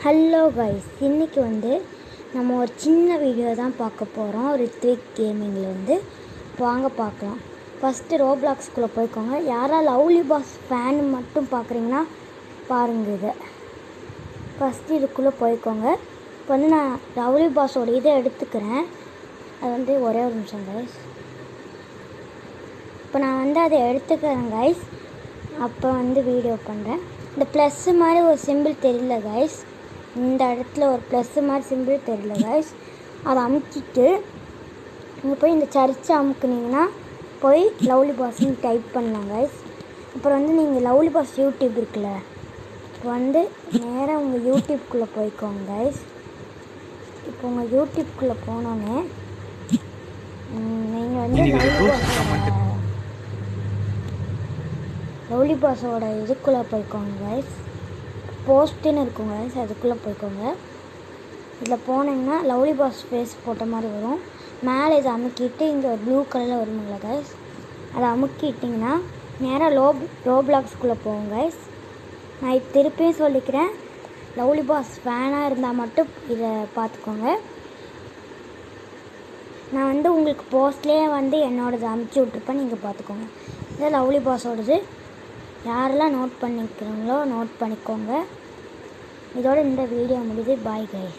Hello guys, இன்றைக்கி நம்ம ஒரு சின்ன வீடியோ தான் பார்க்க போகிறோம். ரித்விக் கேமிங்லேருந்து வாங்க பார்க்கலாம். ஃபஸ்ட்டு ரோப்ளாக்ஸ்குள்ளே போய்க்கோங்க. யாராவது லவ்லி பாஸ் ஃபேன் மட்டும் பார்க்குறீங்கன்னா பாருங்கள். இதை ஃபஸ்ட்டு இதுக்குள்ளே போய்க்கோங்க. இப்போ நான் லவ்லி பாஸோட இதை எடுத்துக்கிறேன். அது ஒரே ஒரு நிமிஷம் கைஸ். இப்போ நான் அதை எடுத்துக்கிறேன் கைஸ். அப்போ வீடியோ பண்ணுறேன். இந்த ப்ளஸ்ஸு மாதிரி ஒரு சிம்பிள் தெரியல கைஸ். இந்த இடத்துல ஒரு ப்ளஸ்ஸு மாதிரி சிம்பிள் தெரியல கைஸ். அதை அமுக்கிட்டு இங்கே போய் இந்த சர்ச்சை அமுக்குனிங்கன்னா போய் லவ்லி பாஸ்ன்னு டைப் பண்ணலாம் கைஸ். அப்புறம் நீங்கள் லவ்லி பாஸ் யூடியூப் இருக்குல்ல, இப்போ நேராக உங்கள் யூடியூப்குள்ளே போய்க்கோங்க கைஸ். இப்போ உங்கள் யூடியூப்குள்ளே போனோன்னே நீங்கள் லவ்லி பாஸோட இதுக்குள்ளே போய்க்கோங்க கைஸ். போஸ்ட்டுன்னு இருக்குங்க கைஸ், அதுக்குள்ளே போய்க்கோங்க. இதில் போனீங்கன்னா லவ்லி பாஸ் ஃபேஸ் போட்ட மாதிரி வரும். மேலே இதை அமுக்கிட்டு இங்கே ஒரு ப்ளூ கலரில் வருமுங்களா கைஸ், அதை அமுக்கிட்டிங்கன்னா நேராக ரோப்ளாக்ஸ்குள்ளே போவோம் கைஸ். நான் திருப்பியும் சொல்லிக்கிறேன், லவ்லி பாஸ் ஃபேனாக இருந்தால் மட்டும் இதை பார்த்துக்கோங்க. நான் உங்களுக்கு போஸ்ட்லேயே என்னோடது அமுச்சு விட்ருப்பேன், நீங்கள் பார்த்துக்கோங்க. இது லவ்லி பாஸோடது. யாரெல்லாம் நோட் பண்ணிக்கிறீங்களோ நோட் பண்ணிக்கோங்க. இதோட இந்த வீடியோ முடியுது. Bye guys.